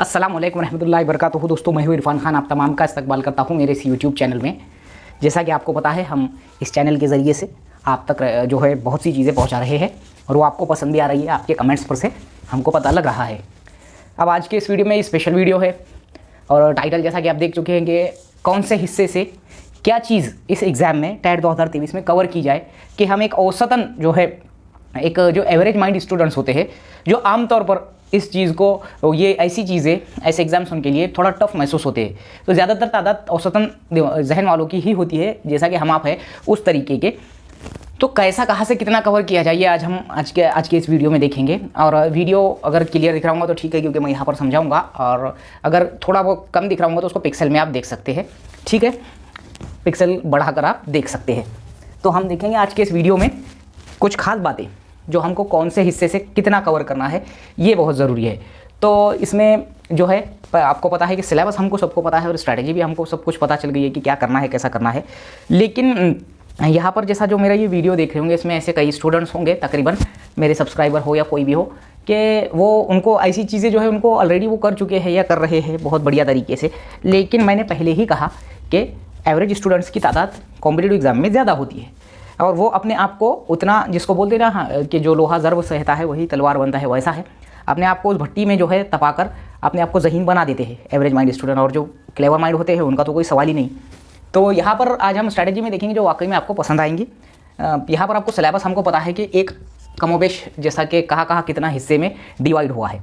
अस्सलाम वालेकुम रहमतुल्लाहि वबरकातुहू। दोस्तों, मैं हूँ इरफान खान, आप तमाम का इस्तकबाल करता हूँ मेरे इस यूट्यूब चैनल में। जैसा कि आपको पता है, हम इस चैनल के ज़रिए से आप तक जो है बहुत सी चीज़ें पहुँचा रहे हैं और वो आपको पसंद भी आ रही है। आपके कमेंट्स पर से हमको पता लग रहा है। अब आज के इस वीडियो में स्पेशल वीडियो है और टाइटल जैसा कि आप देख चुके हैं कि कौन से हिस्से से क्या चीज़ इस एग्ज़ाम में टेट 2023 में कवर की जाए कि हम एक औसतन जो है एक जो एवरेज माइंड स्टूडेंट्स होते हैं, जो आमतौर पर इस चीज़ को ये ऐसी चीज़ें ऐसे एग्जाम्स उनके लिए थोड़ा टफ महसूस होते हैं, तो ज़्यादातर तादाद औसतन जहन वालों की ही होती है, जैसा कि हम आप है उस तरीके के। तो कैसा कहाँ से कितना कवर किया जाए, आज हम आज के इस वीडियो में देखेंगे। और वीडियो अगर क्लियर दिख रहा होगा तो ठीक है, क्योंकि मैं यहाँ पर समझाऊंगा, और अगर थोड़ा वो कम दिख रहा होगा तो उसको पिक्सल में आप देख सकते हैं। ठीक है, पिक्सल बढ़ाकर आप देख सकते हैं। तो हम देखेंगे आज के इस वीडियो में कुछ खास बातें जो हमको कौन से हिस्से से कितना कवर करना है, ये बहुत ज़रूरी है। तो इसमें जो है आपको पता है कि सिलेबस हमको सबको पता है और स्ट्रैटेजी भी हमको सब कुछ पता चल गई है कि क्या करना है, कैसा करना है। लेकिन यहाँ पर जैसा जो मेरा ये वीडियो देख रहे होंगे, इसमें ऐसे कई स्टूडेंट्स होंगे, तकरीबन मेरे सब्सक्राइबर हो या कोई भी हो, कि वो उनको ऐसी चीज़ें जो है उनको ऑलरेडी वो कर चुके हैं या कर रहे हैं बहुत बढ़िया तरीके से। लेकिन मैंने पहले ही कहा कि एवरेज स्टूडेंट्स की तादाद कॉम्पिटिटिव एग्जाम में ज़्यादा होती है और वो अपने आप को उतना, जिसको बोलते ना कि जो लोहा ज़र्ब सहता है वही तलवार बनता है, वैसा है। अपने आप को उस भट्टी में जो है तपाकर अपने आप को ज़हीन बना देते हैं एवरेज माइंड स्टूडेंट, और जो क्लेवर माइंड होते हैं उनका तो कोई सवाल ही नहीं। तो यहाँ पर आज हम स्ट्रैटेजी में देखेंगे जो वाकई में आपको पसंद आएंगी। यहाँ पर आपको सिलेबस हमको पता है कि एक कमोबेश जैसा कि कहाँ कितना हिस्से में डिवाइड हुआ है।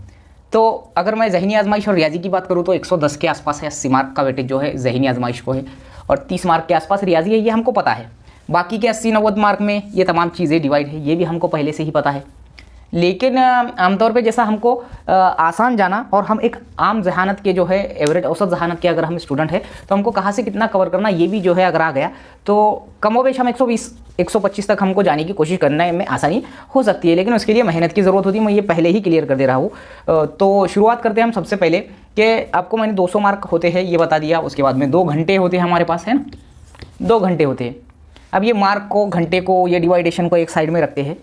तो अगर मैं ज़हनी आजमाइश और रियाजी की बात करूँ तो 110 के आसपास है, 80 मार्क का वेटेज जो है ज़हनी आजमाइश को है और 30 मार्क के आसपास रियाजी है, ये हमको पता है। बाकी के 80-90 मार्क में ये तमाम चीज़ें डिवाइड है, ये भी हमको पहले से ही पता है। लेकिन आमतौर पे जैसा हमको आसान जाना, और हम एक आम जहानत के जो है एवरेज औसत जहानत के अगर हम स्टूडेंट है तो हमको कहाँ से कितना कवर करना, ये भी जो है अगर आ गया तो कमोबेश हम 120-125 तक हमको जाने की कोशिश करने में आसानी हो सकती है। लेकिन उसके लिए मेहनत की ज़रूरत होती है, मैं ये पहले ही क्लियर कर दे रहा हूँ। तो शुरुआत करते हैं हम सबसे पहले कि आपको मैंने 200 मार्क होते हैं ये बता दिया। उसके बाद में 2 घंटे होते हैं हमारे पास, है ना, 2 घंटे होते हैं। अब ये मार्क को, घंटे को, ये डिवाइडेशन को एक साइड में रखते हैं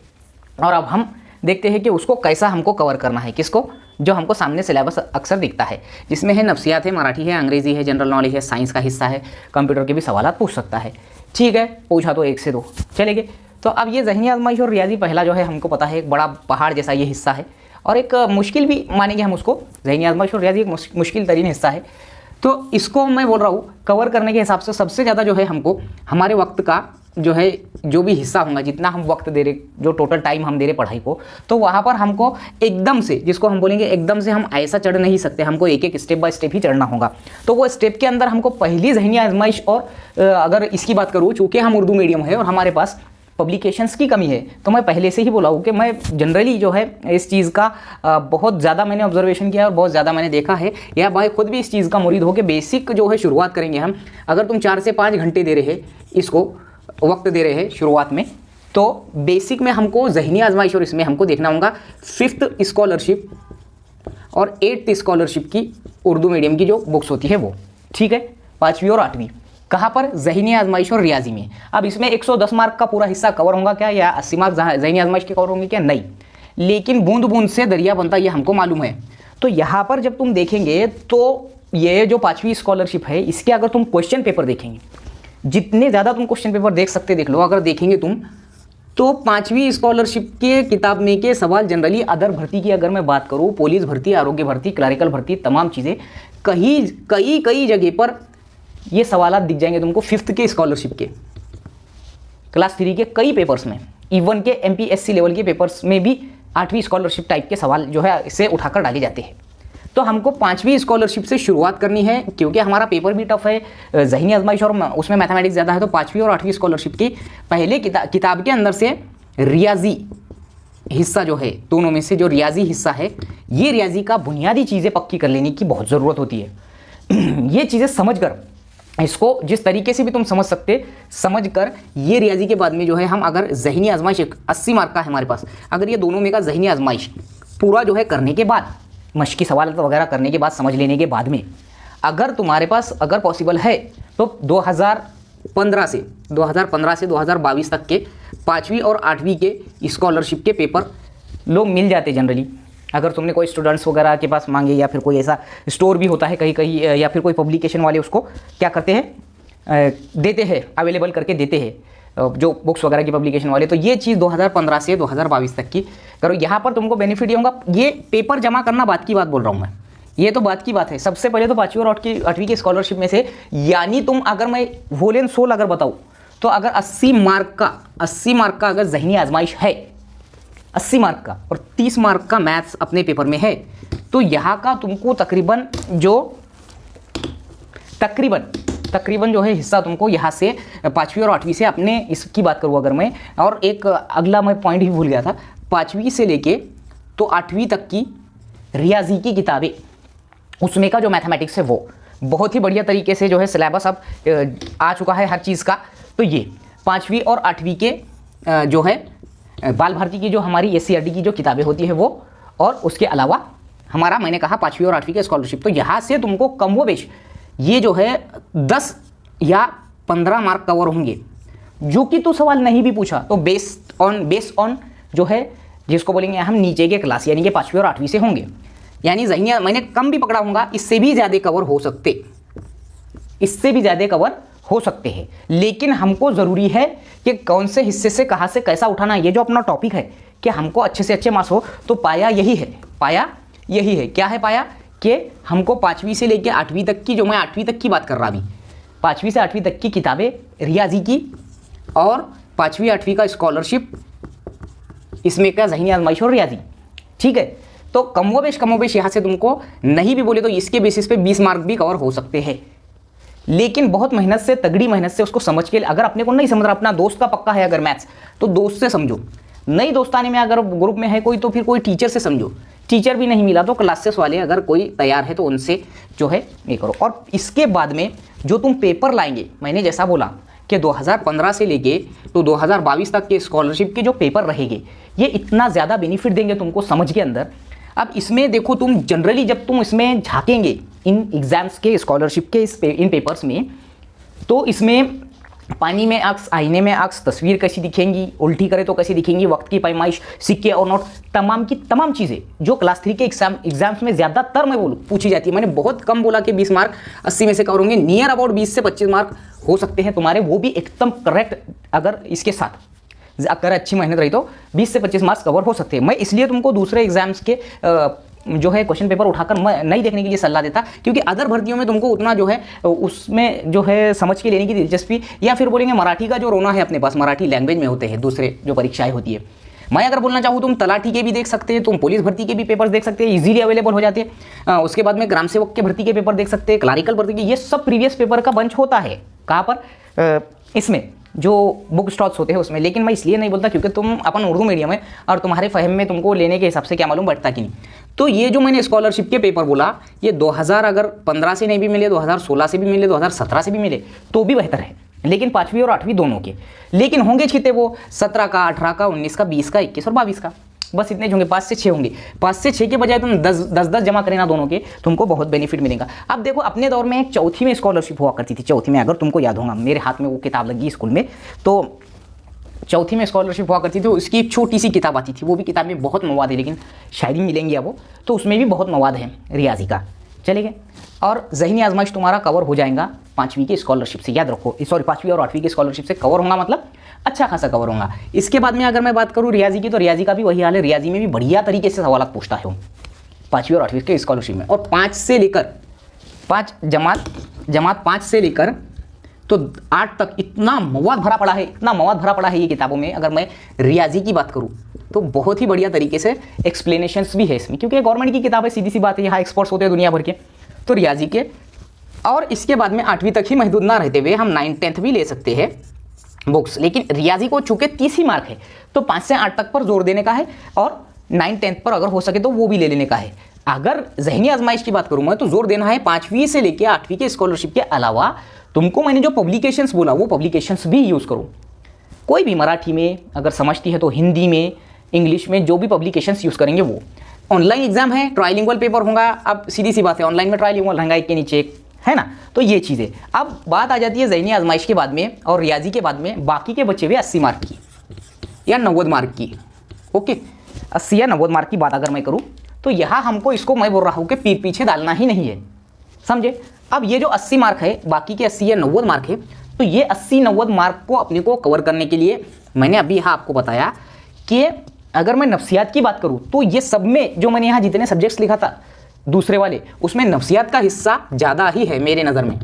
और अब हम देखते हैं कि उसको कैसा हमको कवर करना है। किसको? जो हमको सामने सिलेबस अक्सर दिखता है, जिसमें है नफ्सियात है, मराठी है, अंग्रेज़ी है, जनरल नॉलेज है, साइंस का हिस्सा है, कंप्यूटर के भी सवाल पूछ सकता है। ठीक है, पूछा तो 1 से 2 चलेंगे। तो अब ये ज़हनी आजमाइश और रियाजी पहला जो है हमको पता है एक बड़ा पहाड़ जैसा ये हिस्सा है और एक मुश्किल भी मानेंगे हम उसको। ज़हनी आजमाइश और रियाजी एक मुश्किल तरीन हिस्सा है। तो इसको मैं बोल रहा हूँ कवर करने के हिसाब से सबसे ज़्यादा जो है हमको हमारे वक्त का जो है जो भी हिस्सा होगा, जितना हम वक्त दे रहे, जो टोटल टाइम हम दे रहे पढ़ाई को, तो वहाँ पर हमको एकदम से, जिसको हम बोलेंगे एकदम से हम ऐसा चढ़ नहीं सकते, हमको एक एक स्टेप बाय स्टेप ही चढ़ना होगा। तो वो स्टेप के अंदर हमको पहली ज़हनी आजमाइश, और अगर इसकी बात करूँ, चूँकि हम उर्दू मीडियम है और हमारे पास पब्लिकेशंस की कमी है, तो मैं पहले से ही बोला हूँ कि मैं जनरली जो है इस चीज़ का बहुत ज़्यादा मैंने ऑब्जर्वेशन किया है और बहुत ज़्यादा मैंने देखा है, या भाई खुद भी इस चीज़ का मुरीद हो कि बेसिक जो है शुरुआत करेंगे हम। अगर तुम 4 से 5 घंटे दे रहे हैं, इसको वक्त दे रहे हैं शुरुआत में, तो बेसिक में हमको ज़हनी आजमाइश और इसमें हमको देखना होगा 5th स्कॉलरशिप और 8th स्कॉलरशिप की उर्दू मीडियम की जो बुक्स होती है वो। ठीक है, 5वीं और 8वीं कहाँ पर? ज़हनी आजमाइश और रियाजी में। अब इसमें 110 मार्क का पूरा हिस्सा कवर होगा क्या, या 80 मार्क ज़हनी आजमाइश के कवर होंगे क्या? नहीं, लेकिन बूंद बूंद से दरिया बनता, ये हमको मालूम है। तो यहाँ पर जब तुम देखेंगे तो ये जो 5वीं स्कॉलरशिप है, इसके अगर तुम क्वेश्चन पेपर देखेंगे, जितने ज़्यादा तुम क्वेश्चन पेपर देख सकते देख लो। अगर देखेंगे तुम तो 5वीं स्कॉलरशिप के किताब में के सवाल जनरली अदर भर्ती की अगर मैं बात करूँ, पुलिस भर्ती, आरोग्य भर्ती, क्लरिकल भर्ती, तमाम चीज़ें, कई जगह पर ये सवाल दिख जाएंगे तुमको 5th के स्कॉलरशिप के, क्लास 3 के कई पेपर्स में, इवन के MPSC लेवल के पेपर्स में भी 8वीं स्कॉलरशिप टाइप के सवाल जो है इसे उठाकर डाले जाते हैं। तो हमको 5वीं स्कॉलरशिप से शुरुआत करनी है, क्योंकि हमारा पेपर भी टफ है, ज़हनी आजमाइश और उसमें मैथमेटिक्स ज़्यादा है। तो 5वीं और 8वीं स्कॉलरशिप की पहले किताब के अंदर से रियाजी हिस्सा जो है, दोनों में से जो रियाजी हिस्सा है, ये रियाजी का बुनियादी चीज़ें पक्की कर लेने की बहुत ज़रूरत होती है। ये चीज़ें समझकर, इसको जिस तरीके से भी तुम समझकर ये रियाजी के बाद में जो है हम अगर ज़हनी आजमाइश 80 मार्क का है हमारे पास, अगर ये दोनों में का ज़हनी आजमाइश पूरा जो है करने के बाद, मश्की सवाल वगैरह करने के बाद, समझ लेने के बाद में, अगर तुम्हारे पास अगर पॉसिबल है तो 2015 से 2022 तक के 5वीं और 8वीं के स्कॉलरशिप के पेपर लोग मिल जाते जनरली। अगर तुमने कोई स्टूडेंट्स वगैरह के पास मांगे, या फिर कोई ऐसा स्टोर भी होता है कहीं कहीं, या फिर कोई पब्लिकेशन वाले उसको क्या करते हैं, देते हैं, अवेलेबल करके देते हैं, जो बुक्स वगैरह की पब्लिकेशन वाले। तो ये चीज़ 2015 से 2022 तक की करो, यहाँ पर तुमको बेनिफिट ये होगा। ये पेपर जमा करना बात की बात बोल रहा हूँ मैं, ये तो बात की बात है। सबसे पहले तो 5वीं और 8वीं की स्कॉलरशिप में से, यानी तुम अगर मैं वोलेन सोल अगर बताऊँ तो अगर 80 मार्क का अगर ज़हनी आजमाइश है, 80 मार्क का, और 30 मार्क का मैथ्स अपने पेपर में है, तो यहाँ का तुमको तकरीबन जो है हिस्सा तुमको यहाँ से 5वीं और 8वीं से अपने, इसकी बात करूँ अगर मैं, और एक अगला मैं पॉइंट ही भूल गया था, 5वीं से लेके तो 8वीं तक की रियाजी की किताबें, उसमें का जो मैथमेटिक्स है वो बहुत ही बढ़िया तरीके से जो है सिलेबस अब आ चुका है हर चीज़ का। तो ये 5वीं और 8वीं के जो है बाल भारती की जो हमारी SCRT की जो किताबें होती है वो, और उसके अलावा हमारा मैंने कहा 5वीं और 8वीं के स्कॉलरशिप। तो यहाँ से तुमको कम व बेश ये जो है 10 या 15 मार्क कवर होंगे, जो कि तो सवाल नहीं भी पूछा तो बेस्ड ऑन जो है जिसको बोलेंगे हम नीचे के क्लास, यानी कि 5वीं और 8वीं से होंगे। यानी ज़हनी मैंने कम भी पकड़ा होगा, इससे भी ज़्यादा कवर हो सकते हैं। लेकिन हमको ज़रूरी है कि कौन से हिस्से से कहाँ से कैसा उठाना। ये जो अपना टॉपिक है कि हमको अच्छे से अच्छे मार्क्स हो, तो पाया यही है। क्या है पाया? कि हमको 5वीं से लेकर 8वीं तक की, जो मैं 8वीं तक की बात कर रहा अभी, 5वीं से 8वीं तक की किताबें रियाजी की, और 5वीं 8वीं का स्कॉलरशिप, इसमें का ज़हनी आजमाइश और रियाजी, ठीक है। तो कमोबेश यहाँ से तुमको नहीं भी बोले तो इसके बेसिस पे 20 मार्क भी कवर हो सकते हैं। लेकिन बहुत मेहनत से, तगड़ी मेहनत से उसको समझ के, अगर अपने को नहीं समझ रहा, अपना दोस्त का पक्का है अगर मैथ्स, तो दोस्त से समझो। नई दोस्तानी में अगर ग्रुप में है कोई, तो फिर कोई टीचर से समझो। टीचर भी नहीं मिला तो क्लासेस वाले अगर कोई तैयार है तो उनसे जो है ये करो। और इसके बाद में जो तुम पेपर लाएंगे, मैंने जैसा बोला कि 2015 से लेके तो 2022 तक के स्कॉलरशिप के जो पेपर रहेंगे, ये इतना ज़्यादा बेनिफिट देंगे तुमको समझ के अंदर। अब इसमें देखो, तुम जनरली जब तुम इसमें झांकेंगे इन एग्जाम्स के, स्कॉलरशिप के इन पेपर्स में, तो इसमें पानी में अक्स, आईने में अक्स, तस्वीर कैसी दिखेंगी, उल्टी करे तो कैसी दिखेंगी, वक्त की पैमाइश, सिक्के और नोट, तमाम की तमाम चीज़ें जो क्लास 3 के एग्जाम्स में ज़्यादातर मैं बोलूँ पूछी जाती है। मैंने बहुत कम बोला कि 20 मार्क 80 में से कवर होंगे, नियर अबाउट 20 से 25 मार्क हो सकते हैं तुम्हारे, वो भी एकदम करेक्ट। अगर इसके साथ अगर अच्छी मेहनत रही तो 20 से 25 मार्क्स कवर हो सकते हैं। मैं इसलिए तुमको दूसरे एग्जाम्स के जो है क्वेश्चन पेपर उठाकर मैं नहीं देखने के लिए सलाह देता, क्योंकि अदर भर्तियों में तुमको उतना जो है उसमें जो है समझ के लेने की दिलचस्पी, या फिर बोलेंगे मराठी का जो रोना है अपने पास, मराठी लैंग्वेज में होते हैं दूसरे जो परीक्षाएं होती है। मैं अगर बोलना चाहूँ, तुम तलाठी के भी देख सकते हैं, तुम पुलिस भर्ती के भी पेपर्स देख सकते हैं, इजीली अवेलेबल हो जाते हैं। उसके बाद में ग्राम सेवक के भर्ती के पेपर देख सकते हैं, क्लारिकल भर्ती के, ये सब प्रीवियस पेपर का बंच होता है। कहाँ पर? इसमें जो बुक स्टॉल्स होते हैं उसमें। लेकिन मैं इसलिए नहीं बोलता क्योंकि तुम अपन उर्दू मीडियम है, और तुम्हारे फहम में तुमको लेने के हिसाब से क्या मालूम बैठता कि नहीं। तो ये जो मैंने स्कॉलरशिप के पेपर बोला, ये 2015 से नहीं भी मिले, 2016 से भी मिले, 2017 से भी मिले तो भी बेहतर है। लेकिन 5वीं और 8वीं दोनों के, लेकिन होंगे कितने वो 17 का, 18 का, 19 का, 20 का, 21 और 22 का, बस इतने होंगे। 5 से 6 होंगे। 5 से 6 के बजाय तुम 10 जमा करें ना दोनों के, तुमको बहुत बेनिफिट मिलेगा। अब देखो, अपने दौर में एक चौथी में स्कॉलरशिप हुआ करती थी। चौथी में अगर तुमको याद होगा, मेरे हाथ में वो किताब लगी स्कूल में, तो चौथी में स्कॉलरशिप हुआ करती थी। उसकी एक छोटी सी किताब आती थी, वो भी किताब में बहुत मवाद है, लेकिन शायरी मिलेंगी अब वो, तो उसमें भी बहुत मवाद है रियाजी का, चलेगा। और ज़हनी आजमाइश तुम्हारा कवर हो जाएगा 5वीं की स्कॉलरशिप से, याद रखो। सॉरी, 5वीं और 8वीं की स्कॉलरशिप से कवर होगा, मतलब अच्छा खासा कवर होगा। इसके बाद में अगर मैं बात करूँ रियाजी की, तो रियाजी का भी वही हाल है। रियाजी में भी बढ़िया तरीके से सवाल पूछता है वो 5वीं और 8वीं के स्कॉलरशिप में। और 5 से लेकर 5 जमात 5 से लेकर तो 8 तक इतना मवाद भरा पड़ा है, इतना मवाद भरा पड़ा है ये किताबों में। अगर मैं रियाजी की बात करूँ तो बहुत ही बढ़िया तरीके से एक्सप्लेनेशंस भी है इसमें, क्योंकि गवर्नमेंट की किताब है, सीधी सी बात है, यहाँ एक्सपर्ट्स होते हैं दुनिया भर के। तो रियाजी के, और इसके बाद में 8वीं तक ही महदूद ना रहते हुए हम 9th 10th भी ले सकते हैं बुक्स। लेकिन रियाजी को चूंकि 30 ही मार्क है, तो 5 से 8 तक पर जोर देने का है, और 9th 10th पर अगर हो सके तो वो भी ले लेने का है। अगर ज़हनी आजमाइश की बात करूँ मैं, तो जोर देना है 5वीं से लेकर 8वीं के स्कॉलरशिप के अलावा तुमको मैंने जो पब्लिकेशंस बोला वो पब्लिकेशंस भी यूज़ करो। कोई भी मराठी में अगर समझती है तो हिंदी में, इंग्लिश में, जो भी पब्लिकेशंस यूज़ करेंगे वो। ऑनलाइन एग्जाम है, ट्राइलिंगुअल पेपर होगा। अब सीधी सी बात है, ऑनलाइन में ट्राइलिंगुअल रहेगा, एक के नीचे एक, है ना। तो ये चीज़ें। अब बात आ जाती है ज़हनी आजमाइश के बाद में और रियाजी के बाद में बाकी के बचे हुए 80 मार्क की या 90 मार्क की। ओके, 80 या 90 मार्क की बात अगर मैं करूँ तो यहाँ हमको इसको मैं बोल रहा हूँ कि पीठ पीछे डालना ही नहीं है, समझे। अब ये जो 80 मार्क है, बाकी के 80 या 90 मार्क है, तो ये 80-90 मार्क को अपने को कवर करने के लिए मैंने अभी यहाँ आपको बताया कि अगर मैं नफ्सियात की बात करूँ तो ये सब में जो मैंने यहाँ जितने सब्जेक्ट्स लिखा था दूसरे वाले, उसमें नफ्सियात का हिस्सा ज़्यादा ही है मेरे नज़र में,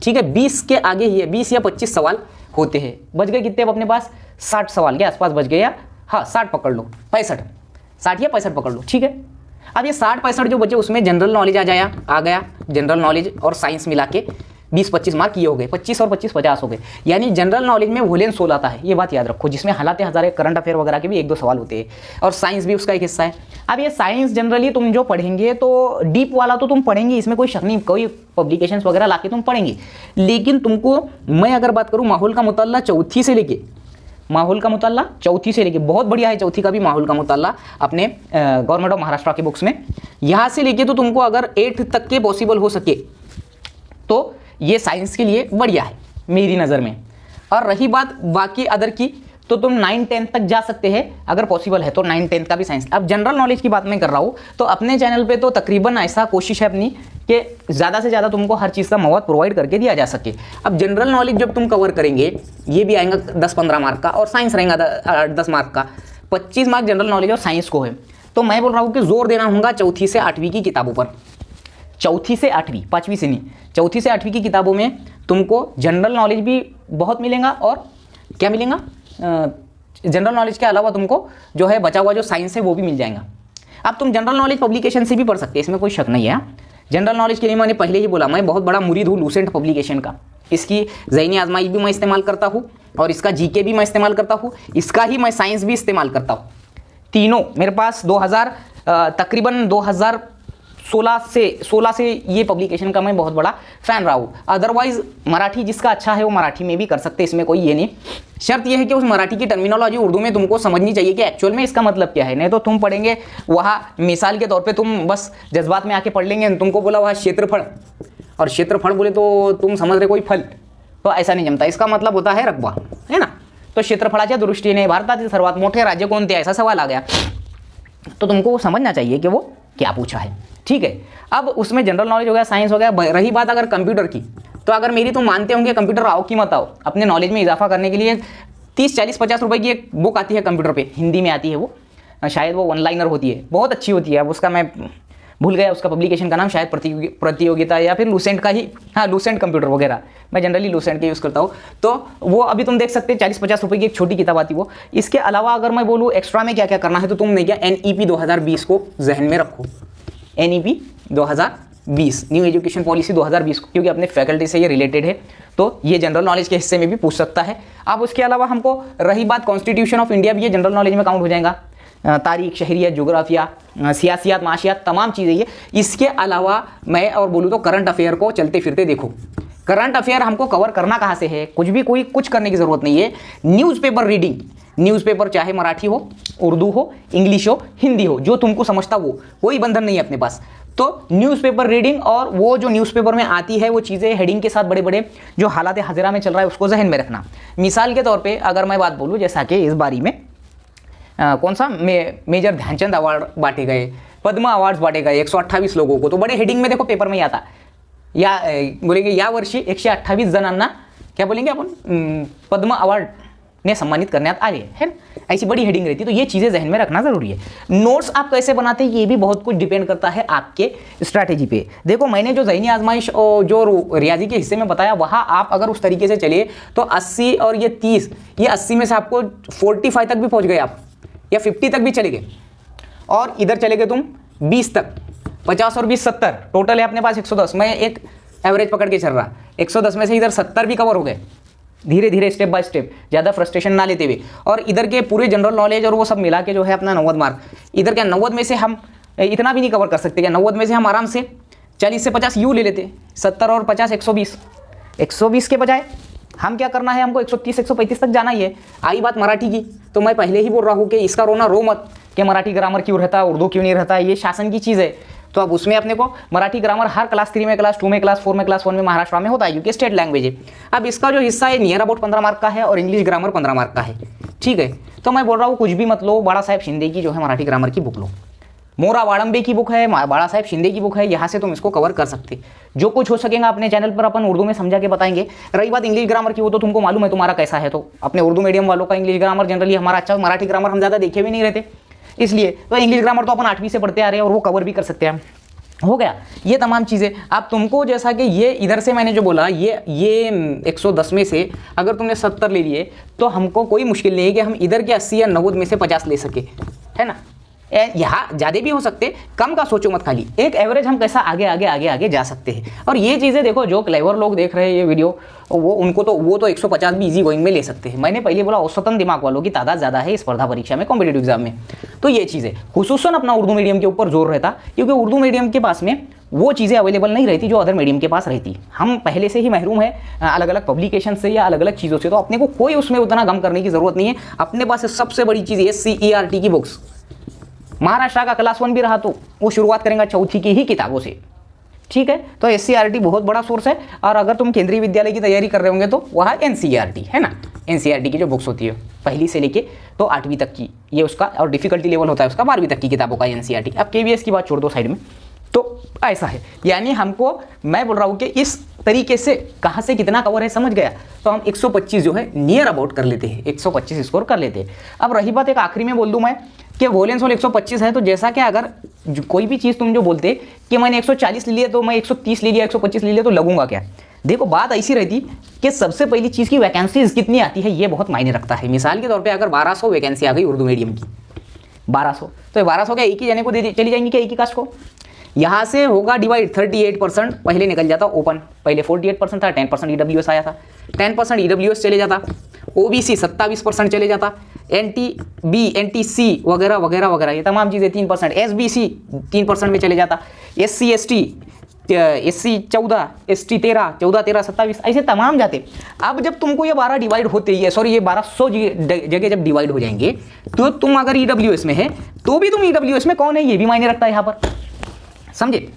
ठीक है। 20 के आगे ही है, 20 या 25 सवाल होते हैं। बच गए कितने अब अपने पास? 60 सवाल के आसपास बच गए, या हाँ 60 पकड़ लो, 65, 60 या 65 पकड़ लो, ठीक है। अब ये 60-65 जो बचे उसमें जनरल नॉलेज आ गया, जनरल नॉलेज और साइंस मिला के 20-25 मार्क ये हो गए, 25 और 25 50 हो गए। यानी जनरल नॉलेज में वोलेंस 16 आता है, ये बात याद रखो, जिसमें हालात हज़ार करंट अफेयर वगैरह के भी 1-2 सवाल होते हैं, और साइंस भी उसका एक हिस्सा है। अब ये साइंस जनरली तुम जो पढ़ेंगे तो डीप वाला तो तुम पढ़ेंगे, इसमें कोई शक नहीं, कोई पब्लिकेशंस वगैरह ला के तुम पढ़ेंगे, लेकिन तुमको मैं अगर बात करूँ माहौल का मुताल्ला चौथी से लेके, माहौल का मुताल्ला चौथी से लेके, बहुत बढ़िया है चौथी का भी माहौल का मुताल्ला अपने गवर्नमेंट ऑफ महाराष्ट्र की बुक्स में, यहाँ से लेके तो तुमको अगर 8 तक के पॉसिबल हो सके तो ये साइंस के लिए बढ़िया है मेरी नज़र में। और रही बात बाकी अदर की, तो तुम 9-10 तक जा सकते हैं अगर पॉसिबल है तो, 9-10 का भी साइंस। अब जनरल नॉलेज की बात मैं कर रहा हूँ तो अपने चैनल पे तो तकरीबन ऐसा कोशिश है अपनी कि ज़्यादा से ज़्यादा तुमको हर चीज़ का मवाद प्रोवाइड करके दिया जा सके। अब जनरल नॉलेज जब तुम कवर करेंगे, ये भी आएगा 10-15 मार्क का, और साइंस रहेगा 10 मार्क का, 25 मार्क जनरल नॉलेज और साइंस को है। तो मैं बोल रहा हूँ कि जोर देना होगा चौथी से 8वीं की किताबों पर, चौथी से 8वीं, 5वीं से नहीं, चौथी से 8वीं की किताबों में तुमको जनरल नॉलेज भी बहुत मिलेगा, और क्या मिलेगा, जनरल नॉलेज के अलावा तुमको जो है बचा हुआ जो साइंस है वो भी मिल जाएगा। अब तुम जनरल नॉलेज पब्लिकेशन से भी पढ़ सकते हैं, इसमें कोई शक नहीं है। जनरल नॉलेज के लिए मैंने पहले ही बोला, मैं बहुत बड़ा मुरीद हूँ लूसेंट पब्लिकेशन का। इसकी ज़हनी आजमाइश भी मैं इस्तेमाल करता हूँ, और इसका जीके भी मैं इस्तेमाल करता हूँ, इसका ही मैं साइंस भी इस्तेमाल करता हूँ। तीनों मेरे पास तकरीबन 2016 से ये पब्लिकेशन का मैं बहुत बड़ा फ़ैन रहा हूँ। अदरवाइज़ मराठी जिसका अच्छा है वो मराठी में भी कर सकते हैं, इसमें कोई ये नहीं। शर्त यह है कि उस मराठी की टर्मिनोलॉजी उर्दू में तुमको समझनी चाहिए कि एक्चुअल में इसका मतलब क्या है, नहीं तो तुम पढ़ेंगे वहाँ मिसाल के तौर पे तुम बस जज्बात में आके पढ़ लेंगे, तुमको बोला वहाँ क्षेत्रफल, और क्षेत्रफल बोले तो तुम समझ रहे कोई फल, तो ऐसा नहीं जमता। इसका मतलब होता है रकबा, है ना। तो क्षेत्रफलाच्या दृष्टीने भारतातील सर्वात मोठे राज्य कोणते, ऐसा सवाल आ गया तो तुमको समझना चाहिए कि वो क्या पूछा है, ठीक है। अब उसमें जनरल नॉलेज हो गया, साइंस हो गया। रही बात अगर कंप्यूटर की, तो अगर मेरी तुम मानते होंगे कंप्यूटर आओ कि मत आओ, अपने नॉलेज में इजाफा करने के लिए 30-40-50 रुपए की एक बुक आती है कंप्यूटर पे, हिंदी में आती है वो, शायद वो 1 लाइनर होती है, बहुत अच्छी होती है। अब उसका मैं भूल गया उसका पब्लिकेशन का नाम, शायद प्रतियोगिता या फिर लूसेंट का ही, हाँ लूसेंट कंप्यूटर वगैरह, मैं जनरली लूसेंट के यूज़ करता हूँ। तो वो अभी तुम देख सकते हैं 40-50 रुपये की एक छोटी किताब आती है वो। इसके अलावा अगर मैं बोलूँ एक्स्ट्रा में क्या क्या करना है, तो तुमने क्या NEP 2020 को जहन में रखो, NEP 2020 न्यू एजुकेशन पॉलिसी 2020 को, क्योंकि अपने फैकल्टी से ये रिलेटेड है, तो ये जनरल नॉलेज के हिस्से में भी पूछ सकता है। अब उसके अलावा हमको रही बात कॉन्स्टिट्यूशन ऑफ इंडिया भी ये जनरल नॉलेज में काउंट हो जाएगा, तारीख, शहरियत, जोग्राफिया, सियासियात, माशियात, तमाम चीज़ें ये। इसके अलावा मैं और बोलूँ तो करंट अफेयर को चलते फिरते देखो। करंट अफेयर हमको कवर करना कहाँ से है, कुछ करने की ज़रूरत नहीं है। न्यूज़पेपर रीडिंग, न्यूज़पेपर चाहे मराठी हो, उर्दू हो, इंग्लिश हो, हिंदी हो, जो तुमको समझता वो, कोई बंधन नहीं है अपने पास। तो न्यूज़पेपर रीडिंग, और वो जो न्यूज़पेपर में आती है वो चीज़ें हेडिंग के साथ बड़े बड़े जो हालात हाजिरा में चल रहा है उसको जहन में रखना। मिसाल के तौर पे अगर मैं बात बोलूँ, जैसा कि इस बारी में कौन सा मेजर ध्यानचंद अवार्ड बांटे गए, पद्म अवार्ड्स बांटे गए 128 लोगों को, तो बड़े हेडिंग में देखो पेपर में ही आता, या बोलेंगे या वर्षी 128 जणांना क्या बोलेंगे अपन पद्म अवार्ड ने सम्मानित करण्यात आले है ना, ऐसी बड़ी हेडिंग रहती है। तो ये चीज़ें जहन में रखना जरूरी है। नोट्स आप कैसे बनाते हैं ये भी बहुत कुछ डिपेंड करता है आपके स्ट्रैटेजी पे। देखो मैंने जो ज़हनी आजमाइश और जो रियाजी के हिस्से में बताया, वहाँ आप अगर उस तरीके से चले तो 80 और ये 30, ये 80 में से आपको 45 तक भी पहुँच गए आप, या 50 तक भी चले गए, और इधर चले गए तुम 20 तक, 50 और 20 70, टोटल है अपने पास 110। मैं एक एवरेज पकड़ के चल रहा, 110 में से इधर 70 भी कवर हो गए, धीरे धीरे स्टेप बाय स्टेप, ज़्यादा फ्रस्ट्रेशन ना लेते हुए। और इधर के पूरे जनरल नॉलेज और वो सब मिला के जो है अपना 90 मार्क, इधर क्या 90 में से हम इतना भी नहीं कवर कर सकते, क्या 90 में से हम आराम से 40 से 50 यूँ ले लेते, 70 और 50 120, 120 के बजाय हम क्या करना है, हमको 130-135 तक जाना ही है। आई बात मराठी की, तो मैं पहले ही बोल रहा हूँ कि इसका रोना रो मत कि मराठी ग्रामर क्यों रहता है, उर्दू क्यों नहीं रहता है, ये शासन की चीज़ है। तो अब उसमें अपने को मराठी ग्रामर हर क्लास 3 में, क्लास 2 में, क्लास 4 में, क्लास 1 में महाराष्ट्र में होता है, क्योंकि स्टेट लैंग्वेज है। अब इसका जो हिस्सा है नियर अबाउट 15 मार्क का है, और इंग्लिश ग्रामर 15 मार्क का है, ठीक है। तो मैं बोल रहा हूँ कुछ भी मत लो, बाड़ा साहेब शिंदे की जो है मराठी ग्रामर की बुक लो, मोरा वाड़म्बे की बुक है, बाड़ा साहेब शिंदे की बुक है, यहाँ से तुम इसको कवर कर सकते। जो कुछ हो सकेगा अपने चैनल पर अपन उर्दू में समझा के बताएंगे। रही बात इंग्लिश ग्रामर की, वो तो तुमको मालूम है तुम्हारा कैसा है, तो अपने उर्दू मीडियम वालों का इंग्लिश ग्रामर जनरली हमारा अच्छा, मराठी ग्रामर हम ज़्यादा देखे भी नहीं रहते, इसलिए तो इंग्लिश ग्रामर तो अपन 8वीं से पढ़ते आ रहे हैं और वो कवर भी कर सकते हैं। हो गया ये तमाम चीज़ें। अब तुमको जैसा कि ये इधर से मैंने जो बोला, ये 110 में से अगर तुमने 70 ले लिए तो हमको कोई मुश्किल नहीं है कि हम इधर के 80 या 90 में से 50 ले सके, है ना। यहाँ ज़्यादा भी हो सकते, कम का सोचो मत, खाली एक एवरेज हम कैसा आगे आगे आगे आगे जा सकते हैं। और ये चीज़ें देखो, जो क्लेवर लोग देख रहे हैं ये वीडियो, वो तो 150 भी इजी गोइंग में ले सकते हैं। मैंने पहले बोला औसतन दिमाग वालों की तादाद ज़्यादा है स्पर्धा परीक्षा में, कॉम्पिटेटिव एग्जाम में। तो ये चीज़ें खुसूसन अपना उर्दू मीडियम के ऊपर जोर रहता, क्योंकि उर्दू मीडियम के पास में वो चीज़ें अवेलेबल नहीं रहती जो अदर मीडियम के पास रहती। हम पहले से ही महरूम है अलग अलग पब्लिकेशन से या अलग अलग चीज़ों से, तो अपने को कोई उसमें उतना गम करने की ज़रूरत नहीं है। अपने पास सबसे बड़ी चीज़ SCERT की बुक्स, महाराष्ट्र का क्लास 1 भी रहा तो वो शुरुआत करेंगे चौथी की ही किताबों से, ठीक है। तो SCERT बहुत बड़ा सोर्स है। और अगर तुम केंद्रीय विद्यालय की तैयारी कर रहे होंगे तो वह NCERT है ना, NCERT की जो बुक्स होती है पहली से लेके तो 8वीं तक की, ये उसका और डिफिकल्टी लेवल होता है उसका 12वीं तक की किताबों का NCERT। अब KVS की बात छोड़ दो साइड में, तो ऐसा है। यानी हमको, मैं बोल रहा हूँ कि इस तरीके से कहाँ से कितना कवर है समझ गया, तो हम 125 जो है नियर अबाउट कर लेते हैं, 125 स्कोर कर लेते हैं। अब रही बात, एक आखिरी में बोल दूँ मैं कि वॉलेंस 125 है, तो जैसा कि अगर कोई भी चीज़ तुम जो बोलते कि मैंने 140 ले लिया तो मैं 130 ले लिया, 125 ले लिया तो लगूंगा क्या। देखो बात ऐसी रहती कि सबसे पहली चीज़ की वैकेंसीज कितनी आती है ये बहुत मायने रखता है। मिसाल के तौर पे अगर 1200 वैकेंसी आ गई उर्दू मीडियम की, 1200, तो 1200 क्या एक ही जने को चली जाएंगी क्या, एक ही कास्ट को। यहाँ से होगा डिवाइड, 38% पहले निकल जाता ओपन, पहले 48% था, 10% EWS आया था, 10% EWS चले जाता, OBC 27% चले जाता, NTB NTC वगैरह वगैरह वगैरह ये तमाम चीज़ें 3%, SBC 3% में चले जाता, SC ST 14, ST 13, 14, 13, 27 ऐसे तमाम जाते। अब जब तुमको ये 12 डिवाइड होते ही, सॉरी ये 1200 जगह जब डिवाइड हो जाएंगे, तो तुम अगर EWS में है तो भी तुम EWS में कौन है ये भी मायने रखता है यहाँ पर, समझे।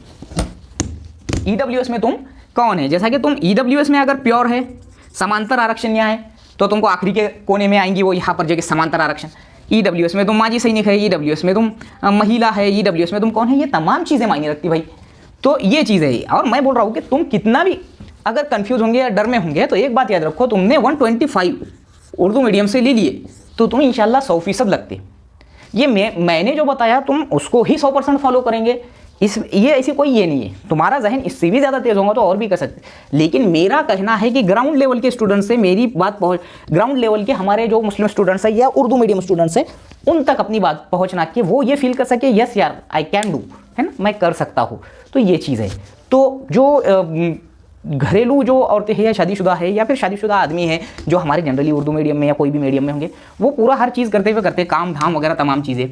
EWS में तुम कौन है, जैसा कि तुम EWS में अगर प्योर है, समांतर आरक्षण यहाँ है, तो तुमको आखिरी के कोने में आएंगी वो यहाँ पर जगह समांतर आरक्षण। EWS में तुम माजी सैनिक है, EWS में तुम महिला है, EWS में तुम कौन है, ये तमाम चीज़ें मायने रखती भाई। तो ये चीज़ है। और मैं बोल रहा हूँ कि तुम कितना भी अगर कंफ्यूज होंगे या डर में होंगे तो एक बात याद रखो, तुमने 125 उर्दू मीडियम से ले लिए तो तुम इंशाल्लाह 100% लगते। ये मैंने जो बताया तुम उसको ही 100% फॉलो करेंगे, ये ऐसी कोई ये नहीं है। तुम्हारा जहन इससे भी ज़्यादा तेज़ होगा तो और भी कर सकते। लेकिन मेरा कहना है कि ग्राउंड लेवल के स्टूडेंट्स से मेरी बात ग्राउंड लेवल के हमारे जो मुस्लिम स्टूडेंट्स हैं या उर्दू मीडियम स्टूडेंट्स हैं उन तक अपनी बात पहुंचना कि वो ये फील कर सके यस यार आई कैन डू, है ना, मैं कर सकता हूँ। तो ये चीज़ है। तो जो घरेलू जो औरतें हैं या शादीशुदा है या फिर शादीशुदा आदमी है जो हमारे जनरली उर्दू मीडियम में या कोई भी मीडियम में होंगे, वो पूरा हर चीज़ करते हुए करते काम धाम वगैरह तमाम चीज़ें,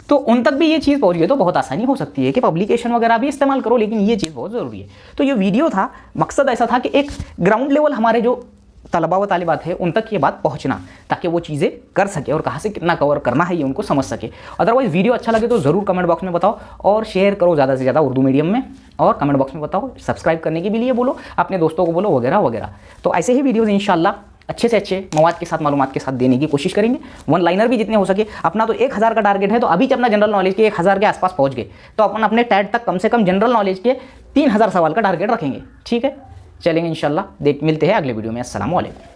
तो उन तक भी ये चीज़ पहुंच गई तो बहुत आसानी हो सकती है कि पब्लिकेशन वगैरह भी इस्तेमाल करो। लेकिन ये चीज़ बहुत ज़रूरी है। तो ये वीडियो था, मकसद ऐसा था कि एक ग्राउंड लेवल हमारे जो तलबा व तालिबात है उन तक ये बात पहुंचना, ताकि वो चीज़ें कर सके और कहाँ से कितना कवर करना है ये उनको समझ सके। अदरवाइज़ वीडियो अच्छा लगे तो ज़रूर कमेंट बॉक्स में बताओ और शेयर करो ज़्यादा से ज़्यादा उर्दू मीडियम में, और कमेंट बॉक्स में बताओ, सब्सक्राइब करने के लिए बोलो, अपने दोस्तों को बोलो वगैरह वगैरह। तो ऐसे ही वीडियोज़ इंशाल्लाह अच्छे से अच्छे मवाद के साथ, मालूमात के साथ देने की कोशिश करेंगे। वन लाइनर भी जितने हो सके। अपना तो 1000 का टारगेट है, तो अभी जब अपना जनरल नॉलेज के 1000 के आसपास पहुंच गए तो अपन अपने टैट तक कम से कम जनरल नॉलेज के 3000 सवाल का टारगेट रखेंगे। ठीक है, चलेंगे इंशाल्लाह। मिलते हैं अगले वीडियो में। अस्सलाम वालेकुम।